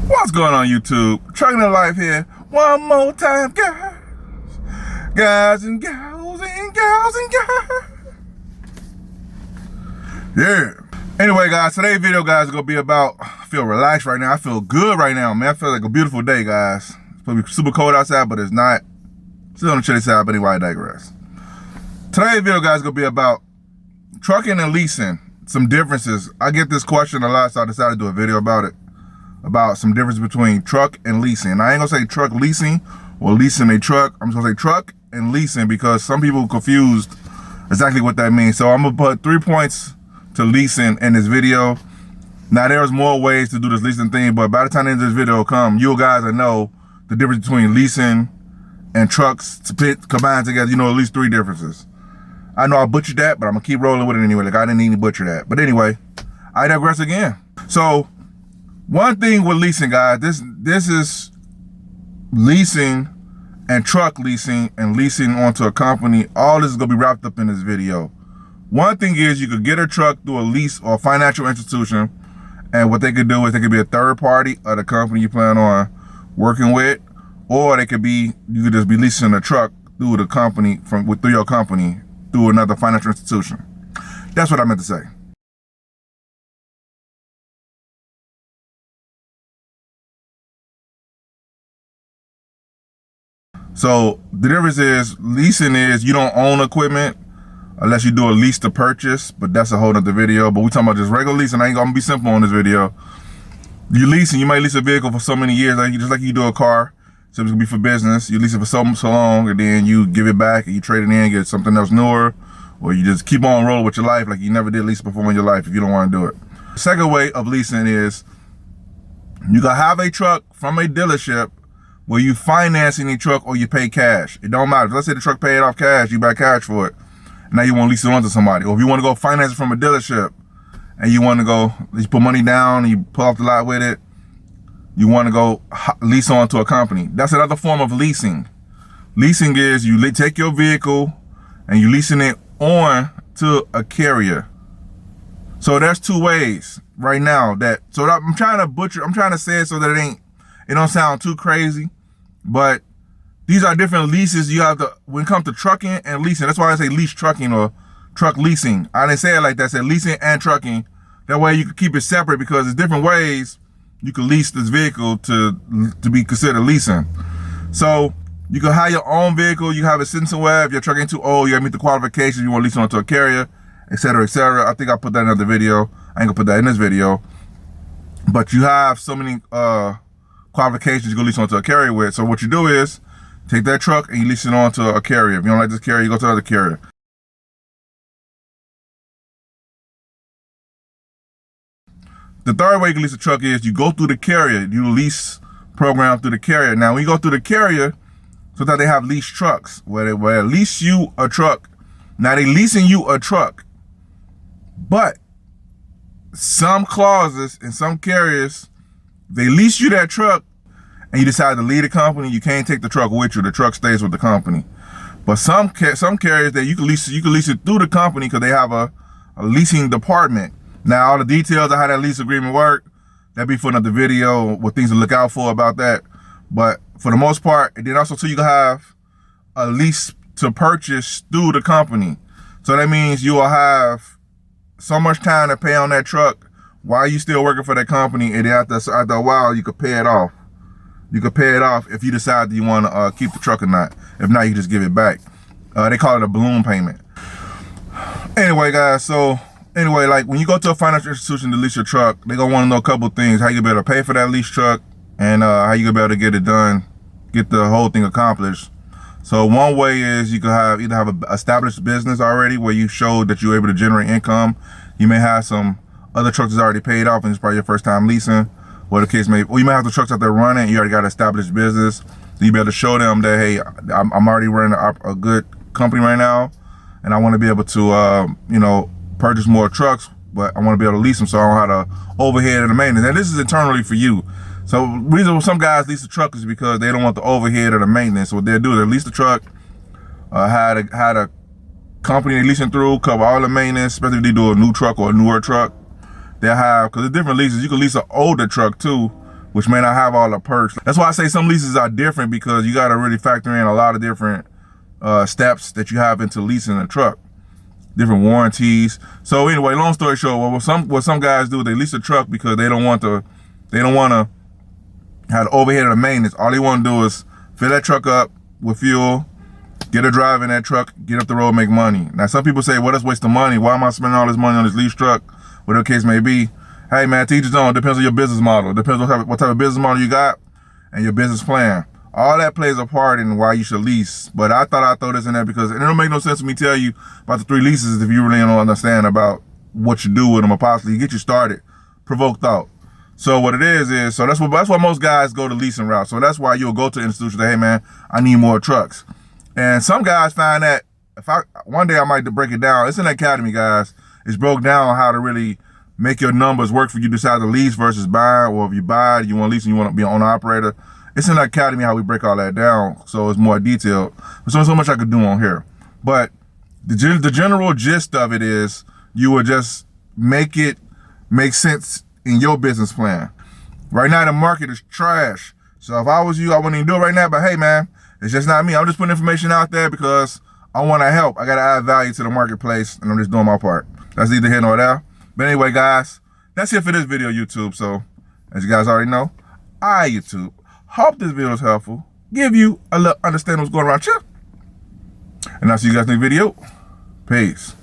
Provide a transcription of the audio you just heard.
What's going on, YouTube? Trucking in life here. One more time, guys. Guys and gals and gals and guys. Yeah. Anyway, guys, today's video, guys, is going to be about, I feel relaxed right now. I feel good right now, man. I feel like a beautiful day, guys. It's supposed to be super cold outside, but it's not. Still on the chilly side, but anyway, I digress. Today's video, guys, is going to be about trucking and leasing. Some differences. I get this question a lot, so I decided to do a video about it. About some difference between truck and leasing. And I ain't gonna say truck leasing or leasing a truck. I'm just gonna say truck and leasing because some people confused exactly what that means. So I'm gonna put 3 points to leasing in this video. Now there's more ways to do this leasing thing, but by the time the end of this video come, you guys will know the difference between leasing and trucks combined together. You know at least 3 differences. I know I butchered that, but I'm gonna keep rolling with it anyway. Like I didn't need to butcher that. But anyway, I digress again. So one thing with leasing, guys, this is leasing and truck leasing and leasing onto a company. All this is gonna be wrapped up in this video. One thing is you could get a truck through a lease or a financial institution, and what they could do is they could be a third party of the company you plan on working with, or they could be, you could just be leasing a truck through the company, through your company, through another financial institution. That's what I meant to say. So the difference is leasing is you don't own equipment unless you do a lease to purchase, but that's a whole nother video. But we talking about just regular leasing. I ain't gonna be simple on this video. You leasing, you might lease a vehicle for so many years, just like you do a car. So it's gonna be for business. You lease it for so long, and then you give it back and you trade it in, get something else newer, or you just keep on rolling with your life like you never did lease before in your life if you don't want to do it. The second way of leasing is you can have a truck from a dealership where you financing the truck or you pay cash. It don't matter. Let's say the truck paid off cash, you buy cash for it. Now you want to lease it on to somebody. Or if you want to go finance it from a dealership and you want to go, you put money down and you pull off the lot with it, you want to go lease on to a company. That's another form of leasing. Leasing is you take your vehicle and you leasing it on to a carrier. So there's 2 ways right now I'm trying to say it so that it don't sound too crazy. But these are different leases you have to, when it comes to trucking and leasing. That's why I say lease trucking or truck leasing. I didn't say it like that. I said leasing and trucking. That way you can keep it separate because there's different ways you can lease this vehicle to be considered leasing. So you can hire your own vehicle. You have it sitting somewhere. If your truck ain't too old, you gotta meet the qualifications. You want to lease it onto a carrier, etc., etc. I think I put that in another video. I ain't gonna put that in this video. But you have so many qualifications you can lease onto a carrier with. So what you do is take that truck and you lease it onto a carrier. If you don't like this carrier, you go to another carrier. The third way you can lease a truck is you go through the carrier. You lease program through the carrier. Now when you go through the carrier, sometimes they have lease trucks where they lease you a truck. Now they leasing you a truck, but some clauses in some carriers, they lease you that truck and you decide to leave the company, you can't take the truck with you. The truck stays with the company. But some carriers that you can lease it through the company because they have a leasing department. Now all the details of how that lease agreement work, that'd be for another video, what things to look out for about that. But for the most part, and then also too, you can have a lease to purchase through the company. So that means you will have so much time to pay on that truck while you still working for that company, and then after a while, you could pay it off. You could pay it off if you decide that you want to keep the truck or not. If not, you just give it back. They call it a balloon payment. Anyway, guys, like when you go to a financial institution to lease your truck, they're going to want to know a couple things. How you be able to pay for that lease truck and how you be able to get it done, get the whole thing accomplished. So one way is you could either have an established business already where you show that you're able to generate income. You may have some other trucks that's already paid off and it's probably your first time leasing, or the case may be. Or you may have the trucks out there running and you already got an established business. So you be able to show them that, hey, I'm already running a good company right now and I want to be able to, purchase more trucks, but I want to be able to lease them so I don't have the overhead and the maintenance. And this is internally for you. So the reason why some guys lease the truck is because they don't want the overhead or the maintenance. So what they'll do, they'll lease the truck, had a company they're leasing through, cover all the maintenance, especially if they do a new truck or a newer truck. They'll have, because there's different leases. You can lease an older truck too, which may not have all the perks. That's why I say some leases are different, because you got to really factor in a lot of different steps that you have into leasing a truck, different warranties. So anyway, long story short, what some guys do, they lease a truck because they don't want to have the overhead of the maintenance. All they want to do is fill that truck up with fuel, get a drive in that truck, get up the road, make money. Now, some people say, well, that's wasting money. Why am I spending all this money on this lease truck? Whatever the case may be. Hey, man, to each his own. Depends on your business model. Depends on what type of business model you got and your business plan. All that plays a part in why you should lease. But I thought I'd throw this in there because it don't make no sense for me to tell you about the 3 leases if you really don't understand about what you do with them, or possibly get you started. Provoke thought. So what it is so that's why most guys go the leasing route. So that's why you'll go to an institution and say, hey, man, I need more trucks. And some guys find that, one day I might break it down. It's in the academy, guys. It's broke down on how to really make your numbers work for you to decide to lease versus buy, or if you buy, you want to lease and you want to be an owner operator. It's in the academy how we break all that down, so it's more detailed. There's so much I could do on here. But the general gist of it is you would just make it make sense in your business plan. Right now, the market is trash. So if I was you, I wouldn't even do it right now. But hey, man, it's just not me. I'm just putting information out there because I want to help. I got to add value to the marketplace, and I'm just doing my part. That's neither here nor there. But anyway, guys, that's it for this video, YouTube. So as you guys already know, YouTube, hope this video is helpful. Give you a little understanding what's going around here. And I'll see you guys in the next video. Peace.